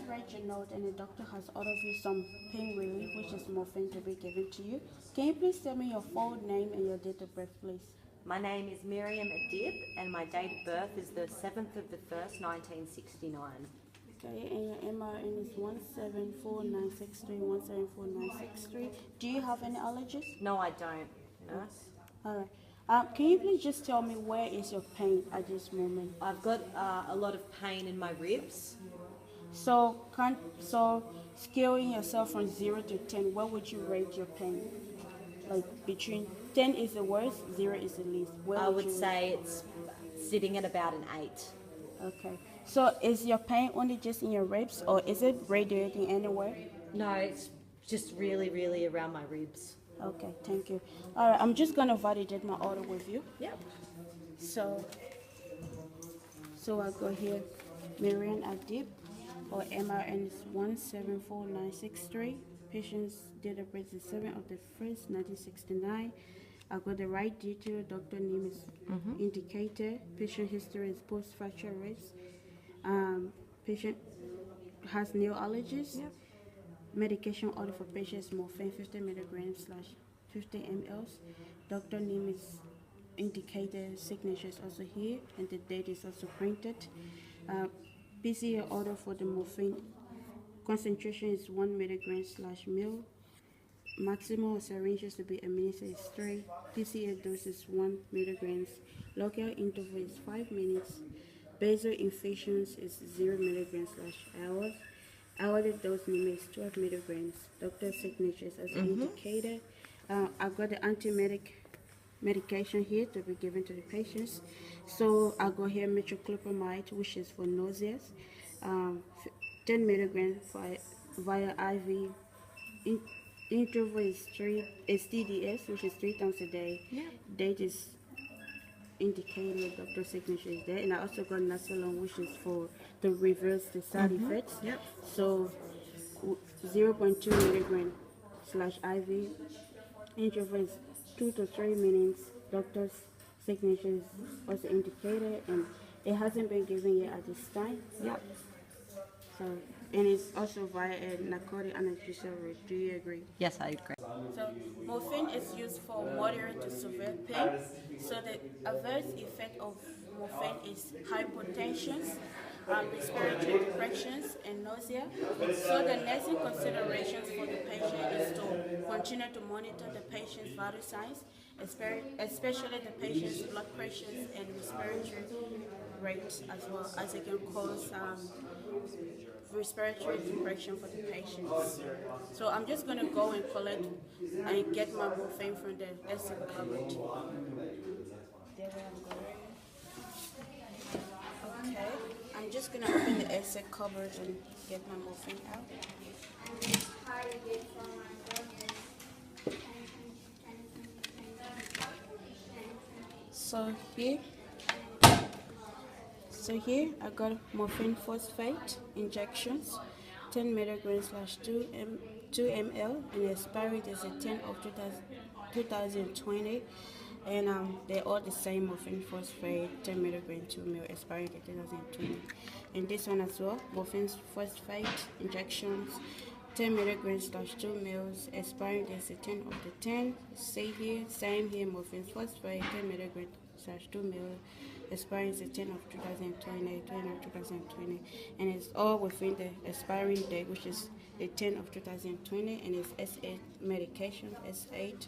read your note and the doctor has ordered you some pain relief, which is morphine to be given to you. Can you please tell me your full name and your date of birth, please? My name is Miriam Adib and my date of birth is the 7th of the 1st, 1969. Okay, and your MRN is 174963, 174963. Do you have any allergies? No, I don't, nurse. Alright. Can you please just tell me where is your pain at this moment? I've got a lot of pain in my ribs. So scaling yourself from 0 to 10, where would you rate your pain? Like between 10 is the worst, 0 is the least. Where I would say it's sitting at about an 8. Okay. So is your pain only just in your ribs or is it radiating anywhere? No, it's just really, really around my ribs. Okay, thank you. All right, I'm just going to validate my order with you. Yep. So I go here, Miriam Adib, or MRN is 174963. Patient's date of birth is 7th of the 1st, 1969. I got the right detail. Doctor name is indicated. Patient history is post-fracture ribs. Patient has no allergies. Yep. Medication order for patient is morphine 50 milligrams / 50 ml. Doctor name is indicated. Signature is also here, and the date is also printed. PCA order for the morphine concentration is 1 milligram / ml. Maximum syringes to be administered is 3. PCA dose is 1 milligrams. Local interval is 5 minutes. Basal infusions is 0 milligrams / hour. Hourly dose limit is 12 milligrams. Doctor's signature is as indicated. I've got the medication here to be given to the patients. So I'll go here metoclopramide, which is for nausea. 10 milligrams via IV. Interval is TDS, which is 3 times a day. Yep. Date is indicated. Doctor signature is there, and I also got Nasalon, which is for to reverse the side effects. Yep. So 0.2 milligram / IV. Interval is 2 to 3 minutes. Doctor's signature is also indicated, and it hasn't been given yet at this time. Yep. So, and it's also via a narcotic anesthesia route. Do you agree? Yes, I agree. So morphine is used for moderate to severe pain. So the adverse effect of morphine is hypotension, respiratory depressions, and nausea. So the nursing considerations for the patient is to continue to monitor the patient's vital signs, especially the patient's blood pressures and respiratory rates, as well as it can cause respiratory depression for the patients. So I'm just going to go and collect and get my morphine from the exit cupboard. There I'm going. Okay, I'm just going to open the exit cupboard and get my morphine out. So here I got morphine phosphate injections, 10 milligrams / 2 ml, and the expiry is the 10th of 2020, and they're all the same morphine phosphate, 10 milligrams 2 ml, expiry in 2020. And this one as well, morphine phosphate injections, 10 milligrams / 2 ml, expiring is the 10th of the 10th. Say here, same here, morphine phosphate, 10 milligrams / 2 ml, expiring is the 10th of 2020, and it's all within the expiring date, which is the 10th of 2020, and it's S8 medication, S8.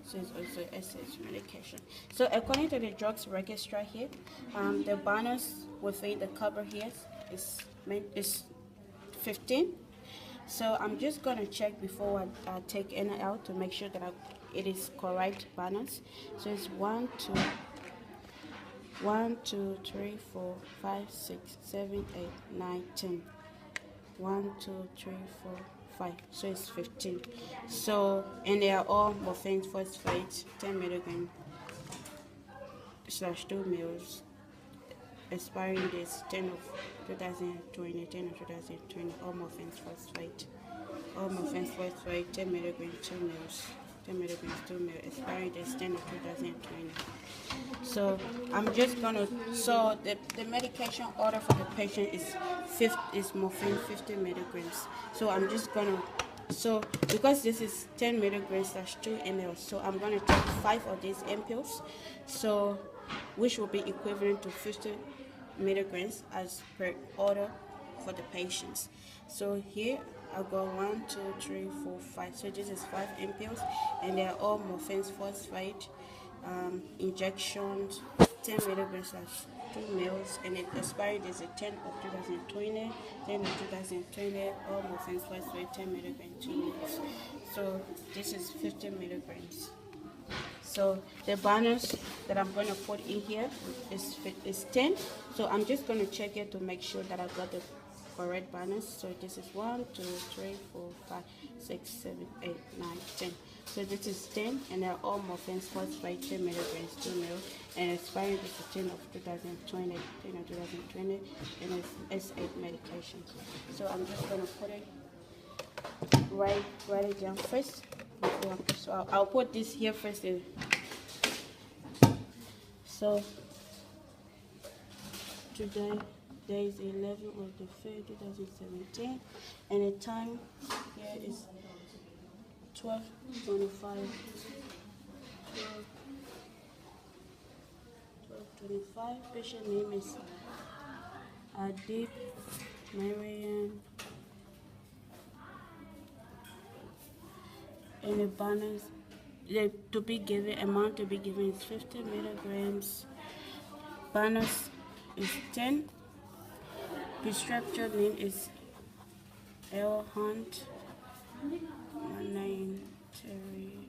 So it's also S8 medication. So according to the drugs registrar here, the bonus within the cover here is 15. So I'm just going to check before I take any out to make sure that it is correct balance. So it's 1, 2, 3, 4, 5, 6, 7, 8, 9, 10. 1, 2, 3, 4, 5. So it's 15. So, and they are all morphine phosphate, 10 milligram / 2 ml. Expiring this 10 of 2020, 10 of 2020. All morphine phosphate, 10 milligram 2 ml. 10 milligrams 2 mil, expiry date 10 of 2020. So I'm just gonna, so the medication order for the patient is morphine 50 milligrams. So I'm just gonna, so because this is 10 milligrams slash 2 ml, so I'm gonna take 5 of these ampoules, so which will be equivalent to 50 milligrams as per order for the patients. So here I got 1, 2, 3, 4, 5. So this is 5 ampoules, and they are all morphine phosphate injections, 10 milligrams slash 2 mils, and the expiry is the 10 of 2020, 10 of 2020, all morphine phosphate 10 milligrams 2 mils. So this is 50 milligrams. So the bonus that I'm going to put in here is 10. So I'm just going to check it to make sure that I got the correct bonus. So this is 1, 2, 3, 4, 5, 6, 7, 8, 9, 10. So this is 10, and they're all morphine phosphate 10 milligrams 2 mil, and expiring is the 10 of 2020, 10 of 2020, and it's S8 medication. So I'm just going to put it write it down first. So I'll put this here first. So today there is 11 of the 3rd 2017, and the time here is 12:25. 12:25. Patient name is Adib Marian, and the bonus to be given, amount to be given is 50 milligrams. Bonus is 10. Prescription name is L Hunt. My name Terrie.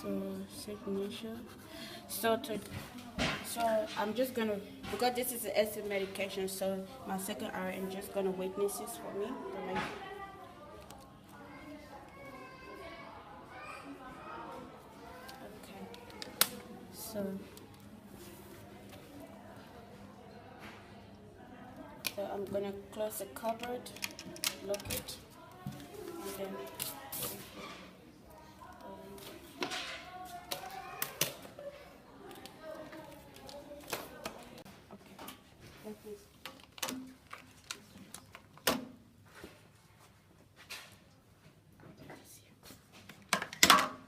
So signature. So I'm just gonna, because this is an acid medication, so my second RN just gonna witness this for me. Okay. So I'm gonna close the cupboard, lock it, and then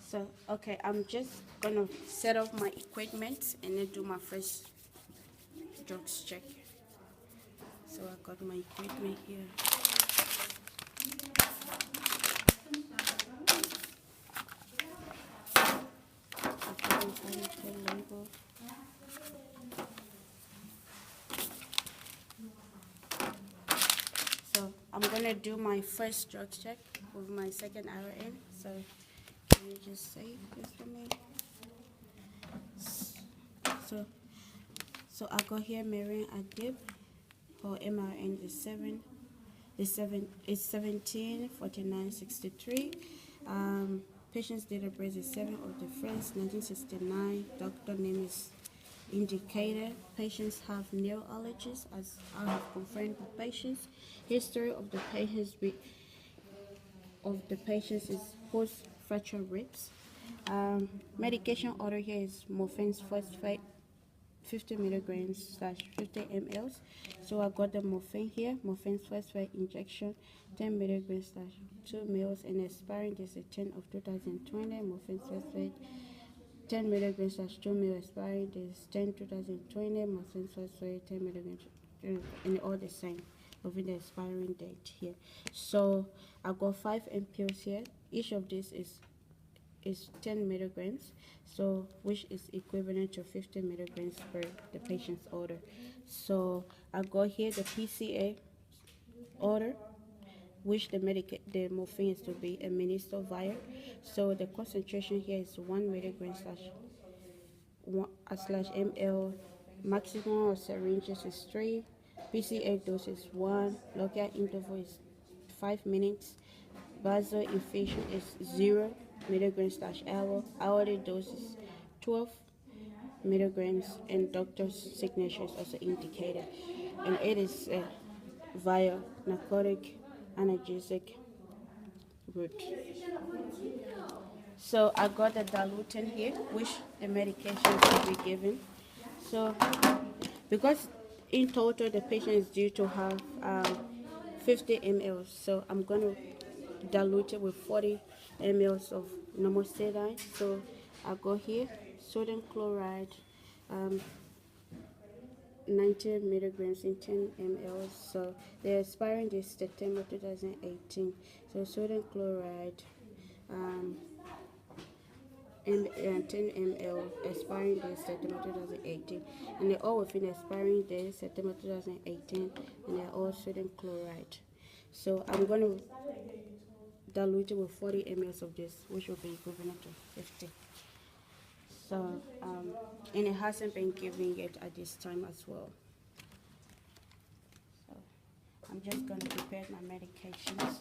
so okay, I'm just gonna set up my equipment and then do my first drugs check. So I got my equipment here. Label. So I'm gonna do my first drug check with my second RN. So can you just say this for me? So I got here Marian Adib. Her MRN is 174963. Patient's date of birth is 7 of the 1st, 1969. Doctor name is indicated. Patients have nail allergies, as I have confirmed with patients. History of the patients is post-fracture ribs. Medication order here is morphine phosphate 50 milligrams slash 50 mLs. So I got the morphine here, morphine phosphate injection 10 milligrams slash 2 mils, and expiring is the 10 of 2020. Morphine phosphate 10 milligrams slash 2 mil, expiring is 10 2020. Morphine phosphate 10 milligrams, and all the same over the expiring date here. So I got 5 ampoules here. Each of these is 10 milligrams, so which is equivalent to 50 milligrams per the patient's order. So I got here the PCA order, which the morphine is to be a minister vial. So the concentration here is 1 milligram slash ml. Maximum of syringes is 3. PCA dose is 1. Local interval is 5 minutes. Basal infusion is 0 milligrams slash hour. Hourly dose is 12 milligrams, and doctor's signature is also indicated. And it is via narcotic, analgesic, Good. So I got the diluent here, which the medications will be given. So because in total the patient is due to have 50 ml, so I'm going to dilute it with 40 ml of normal saline. So I go here, sodium chloride, 90 milligrams in 10 ml. So the expiring date is September 2018. So sodium chloride, and 10 ml, expiring date September 2018, and they're all within expiring date September 2018, and they're all sodium chloride. So I'm going to dilute it with 40 ml of this, which will be equivalent to 50. So and it hasn't been given yet at this time as well. So I'm just going to prepare my medications.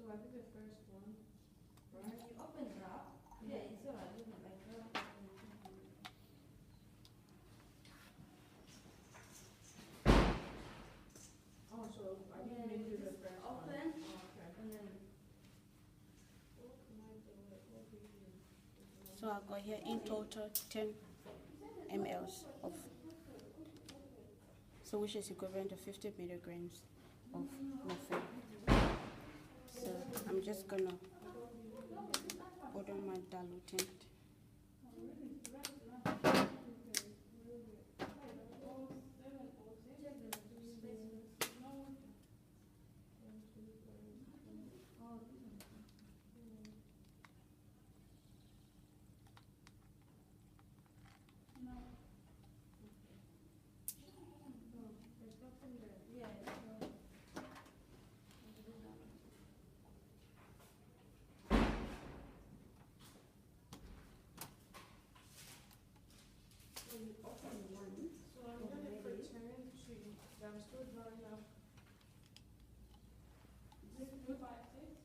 I did the first one, right? You open it up. Yeah, it's alright. You can like that. Oh, so I didn't make you the first one. Open. Okay. And then. So I got here in total 10 ml of, so which is equivalent to 50 milligrams of morphine. So I'm just gonna put on my diluent. I'm still drawing up.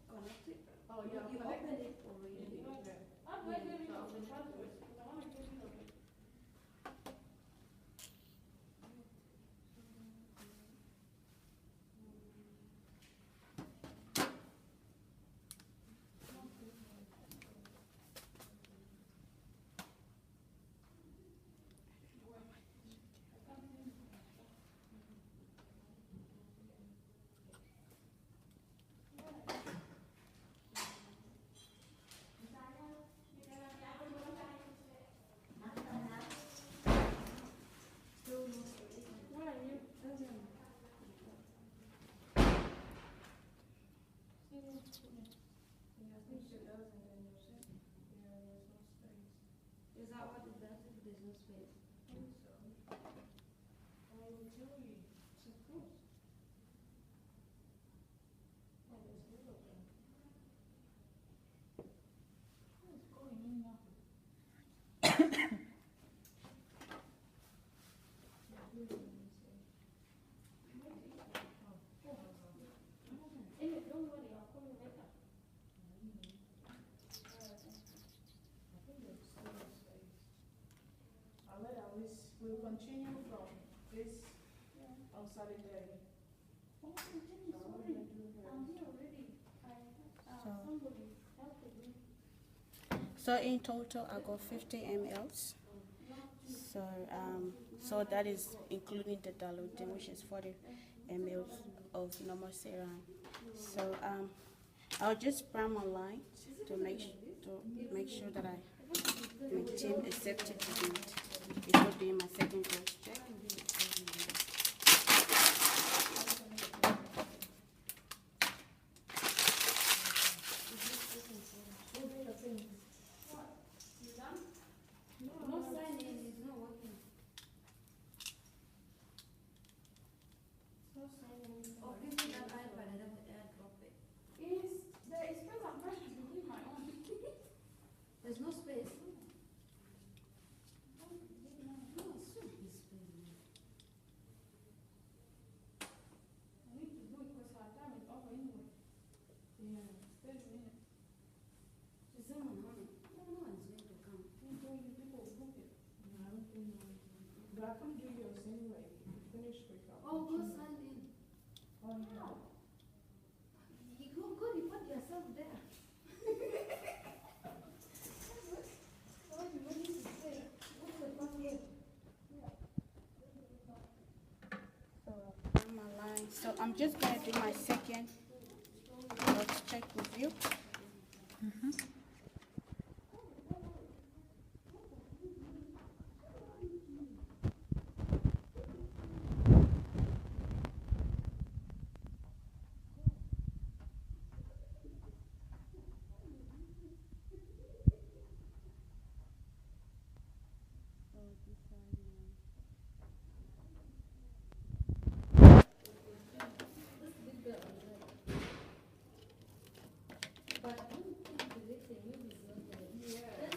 Connect it. Oh, yeah. You opened it already. Yeah. I'm going to so I'll be trying to because I want to get rid of it. We'll continue from this on Saturday. So in total, I got 50 mLs. So that is including the diluting, which is 40 mLs of normal saline. So I'll just prime my line to make sure that I maintain a septic limit before doing my second dose check. There's no space. But I couldn't do yours anyway. You finished quicker. Oh, go sign in. Oh, no. You go report yourself there. What do you need to say? What's the problem? So my line. So I'm just gonna do my second dose check with you.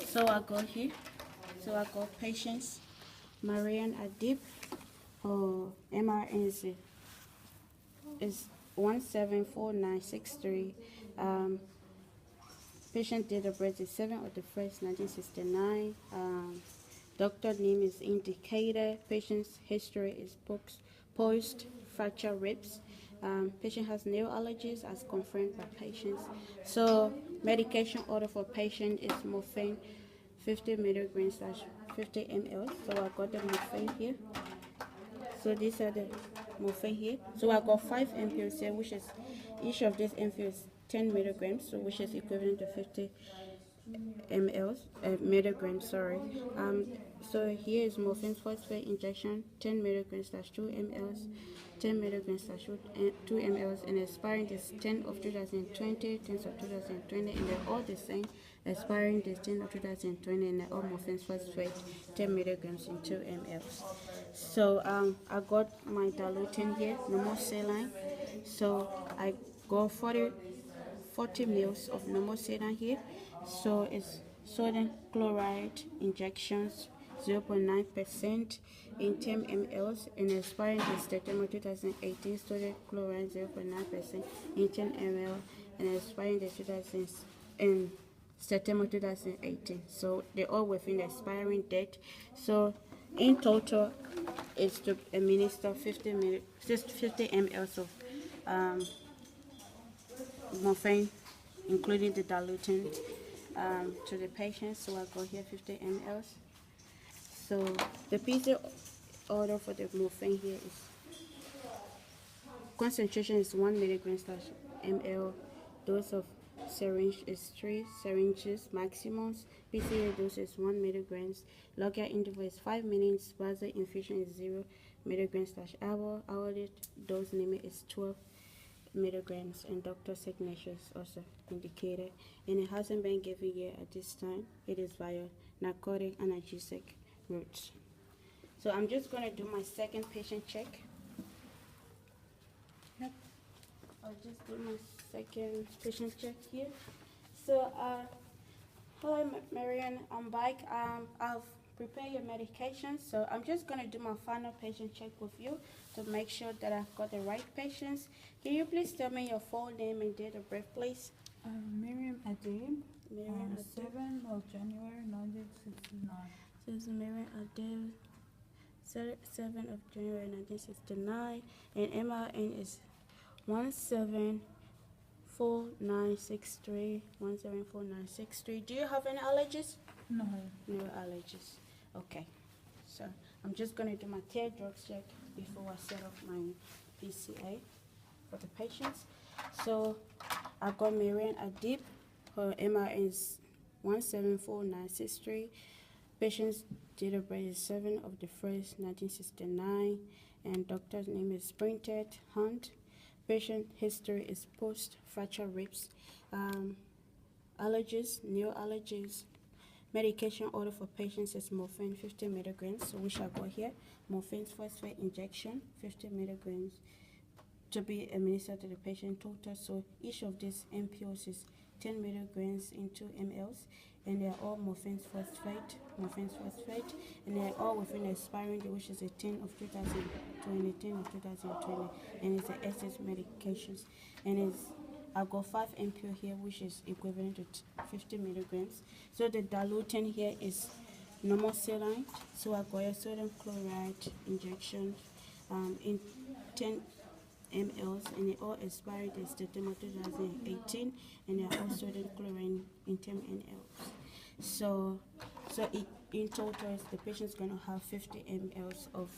So I got here. So I got patients, Marian Adib, or MRN is 174963. Patient date of birth is 7 of the 1st, 1969. Doctor name is indicated. Patient's history is post fracture ribs. Patient has nail allergies as confirmed by patients. So medication order for patient is morphine 50 milligrams / 50 ml. So I got the morphine here. So these are the morphine here. So I got 5 ampoules here, which is each of these ampoules 10 milligrams, so which is equivalent to 50 milligrams. Sorry. So here is morphine phosphate injection 10 milligrams / 2 ml, 10 milligrams / 2 ml, and expiring is 10 of 2020, 10 of 2020, and they're all the same. Expiring is 10 of 2020, and they're all morphine phosphate 10 milligrams in 2 ml. So I got my diluting here, normal saline. So I got 40 mils of normal saline here. So it's sodium chloride injections 0.9% in 10 ml, and expiring is September 2018. Sodium chloride 0.9% in 10 ml, and expiring is September 2018. So they're all within the expiring date. So in total, is to administer 50 ml of morphine, including the diluting, to the patient. So I got here 50 ml. So the PC order for the morphine here is concentration is 1 milligram / ml. Dose of syringe is 3 syringes maximums. PCA dose is 1 milligrams. Local interval is 5 minutes. Basal infusion is 0 milligrams / hour. Hourly dose limit is 12 milligrams, and doctor signature is also indicated. And it hasn't been given yet at this time. It is via narcotic analgesic routes. So I'm just going to do my second patient check. I'll just do my second patient check here. So, hello, Marian. I'm back. I've prepared your medication, so I'm just gonna do my final patient check with you to make sure that I've got the right patients. Can you please tell me your full name and date of birth, please? Miriam Adib, Marian on Adib. 7th of January 1969. So it's Marian Adib, 7th of January 1969, and MRN is 174963. Do you have any allergies? No. No allergies. Okay. So I'm just gonna do my tear drugs check before I set up my PCA for the patients. So I've got Marian Adib. Her MRN is 174963. Patient's date of birth is 7th of the 1st, 1969, and doctor's name is Sprinted Hunt. Patient history is post-fracture ribs. Allergies, no allergies. Medication order for patients is morphine 50 milligrams, so which I got here. Morphine phosphate injection 50 milligrams to be administered to the patient total. So each of these MPOs is 10 milligrams in 2 mLs, and they are all morphine phosphate, and they are all within the expiring date, which is the 10 of 2020, and it's the excess medications. And it's I've got 5 MPO here, which is equivalent to 50 milligrams. So the diluting here is normal saline. So I got a sodium chloride injection in 10 mLs, and it all expired in September 2018, and they are all sodium chloride in 10 mLs. So in total, the patient's going to have 50 mLs of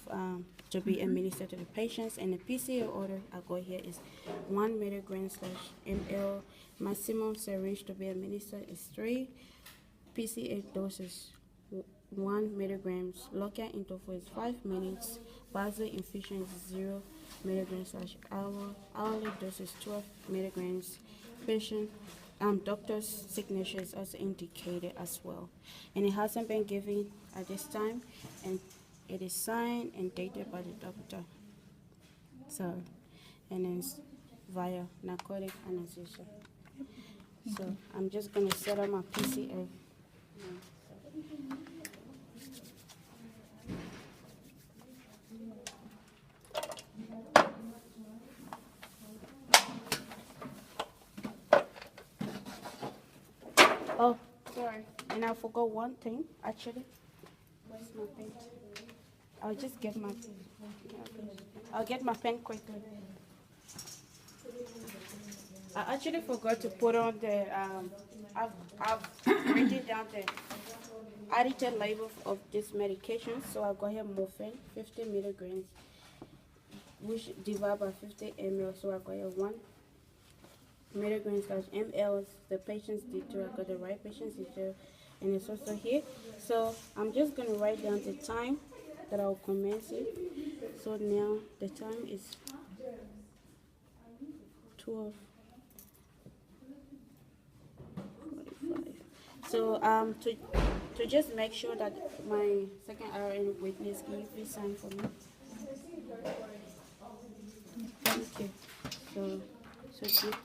to be administered to the patients, and the PCA order I got here is 1 milligram/ml. Maximum syringe to be administered is 3. PCA doses 1 milligrams. Lock-in interval is 5 minutes. Basal infusion is 0 milligrams/hour. Hourly dose is 12 milligrams. Patient doctor's signature is also indicated as well, and it hasn't been given at this time, and it is signed and dated by the doctor. So, and it's via narcotic anesthesia. So I'm just gonna set up my PCA. Oh, sorry. And I forgot one thing, actually. Where's my pen? I'll just get my pen. I'll get my pen quickly. I actually forgot to put on the, I've written down the additive label of this medication. So I've got here morphine, 50 milligrams, which divided by 50 ml. So I've got here 1 milligrams/mLs. The patient's detail, I got the right patient's detail, and it's also here. So I'm just going to write down the time that I'll commence it. So now the time is 12:45. So to just make sure that my second RN witness, can you please sign for me? Thank you. So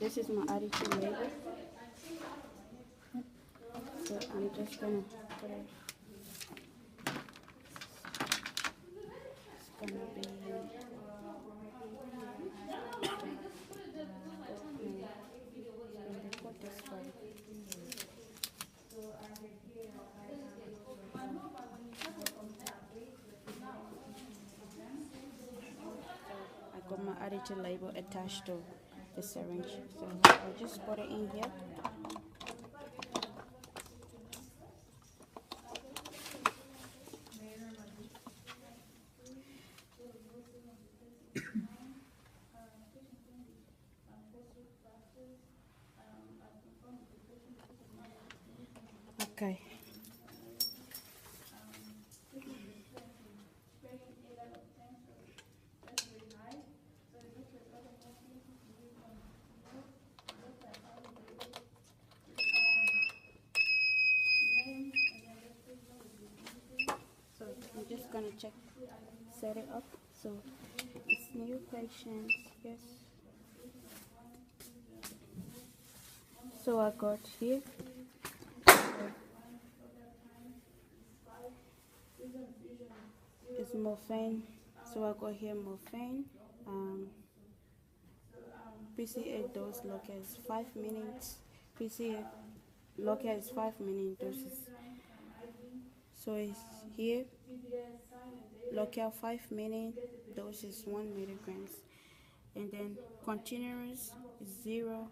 this is my additive label. So I'm just gonna put it. It's gonna be. Put this way. I got my additive label attached to the syringe, so I'll just put it in here. Okay. So I'm just gonna set it up. So it's new patients, yes. So I got here. It's morphine. So I got here morphine. PCA dose local is 5 minutes. PCA local is 5 minute doses. So it's here. Local 5 minute dose is 1 milligrams. And then continuous is 0.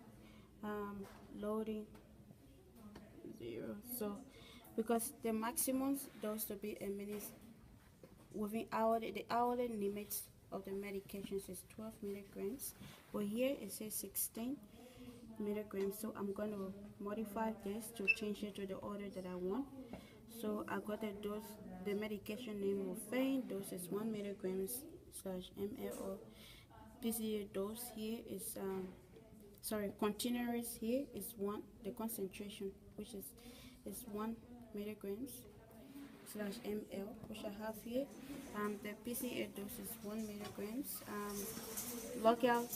Loading 0. So because the maximum dose to be a minute within hourly, the hourly limits of the medications is 12 milligrams, but here it says 16 milligrams. So I'm going to modify this to change it to the order that I want. So I got the dose, the medication name morphine. Dose is 1 milligrams slash ml. Or PCA dose here is continuous here is 1. The concentration, which is 1 milligrams slash ml, which I have here. The PCA dose is 1 milligrams. Lockout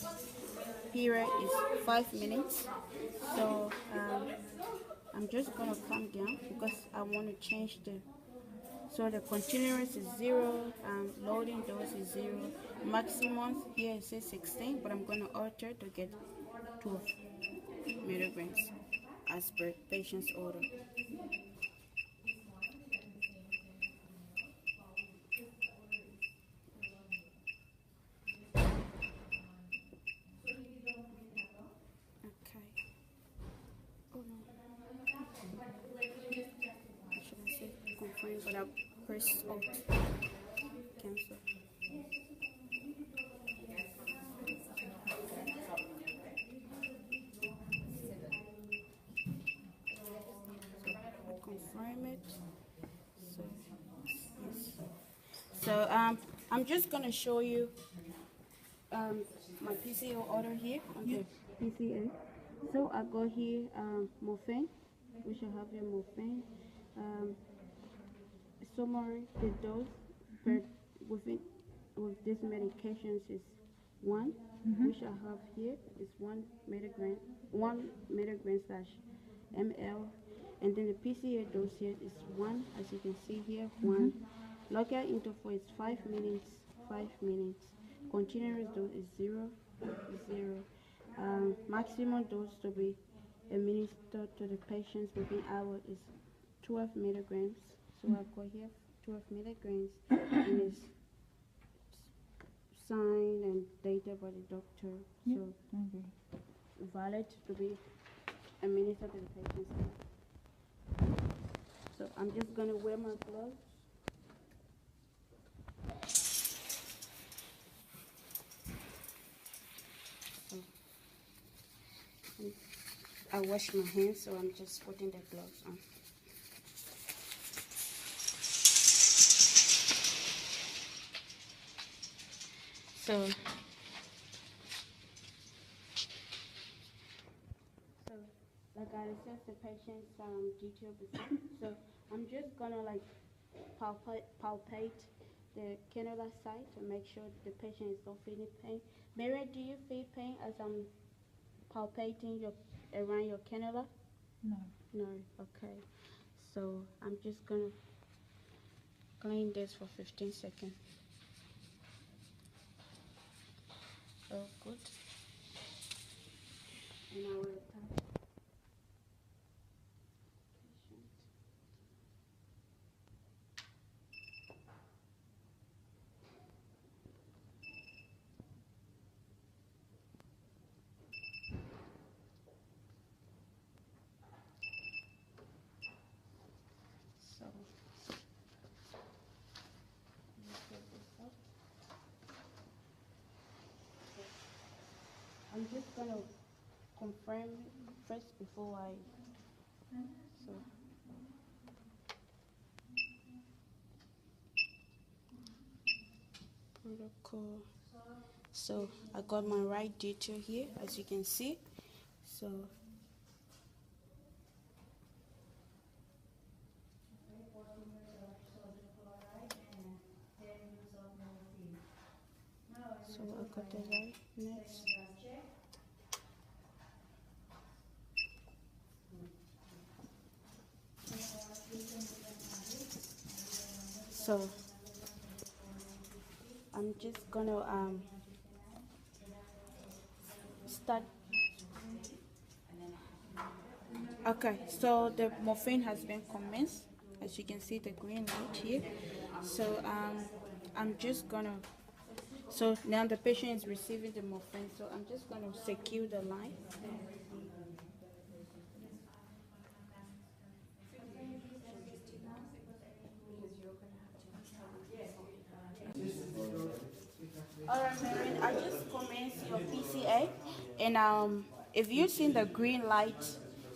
period is 5 minutes. So I'm just gonna calm down because I want to change the. So the continuous is 0. Loading dose is 0. Maximum here it says 16, but I'm gonna alter to get 12 milligrams as per patient's order. Confirm, but I'll press Alt cancel. So confirm it. So yes. So I'm just gonna show you my PCO order here on the PCA. So I got here morphine, which I have here morphine. Summary, the dose per with these medications is 1, which I have here is 1 milligram slash ml, and then the PCA dose here is 1, as you can see here, 1. Local interval is 5 minutes, 5 minutes. Continuous dose is 0, 0. Maximum dose to be administered to the patients within hour is 12 milligrams. So I've got here 12 milligrams and it's signed and dated by the doctor. So valid to be administered to the patients. So I'm just gonna wear my gloves. I wash my hands, so I'm just putting the gloves on. So like I assessed the patient's detail before, so I'm just gonna like palpate the cannula site to make sure the patient is not feeling pain. Mary, do you feel pain as I'm palpating around your cannula? No. No. Okay. So I'm just gonna clean this for 15 seconds. Oh, good. And I will attach patient. So let's get this up. I'm just gonna confirm first before I. So. Protocol. So I got my right detail here, as you can see. So I got the right next. So I'm just gonna start. Okay, so the morphine has been commenced. As you can see, the green light here. So I'm just gonna. So now the patient is receiving the morphine. So I'm just gonna secure the line. Alright, Marin, I just commenced your PCA, and if you see the green light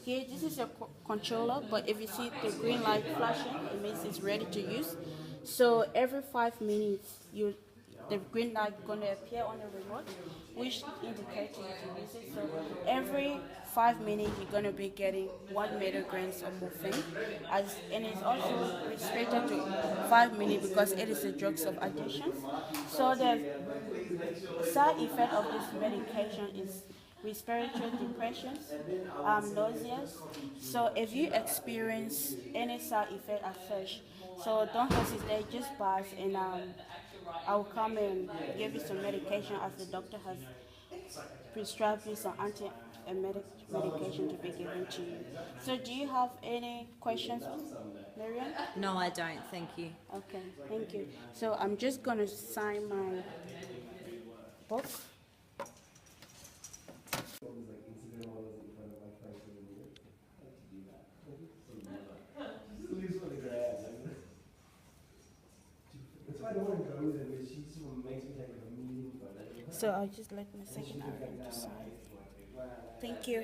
here, this is your controller. But if you see the green light flashing, it means it's ready to use. So every 5 minutes, the green light gonna appear on the remote, which indicates you to use it. So every 5 minutes, you're gonna be getting 1 milligrams of morphine, and it's also restricted to 5 minutes because it is a drug of addiction. So the side effect of this medication is respiratory depression, nausea. So if you experience any side effect as such, so don't hesitate, just pass, and I'll come and give you some medication as the doctor has prescribed you some medication to be given to you. So do you have any questions, Marian? No, I don't. Thank you. Okay, thank you. So I'm just gonna sign my book. So I'll just let my secretary to sign. Thank you.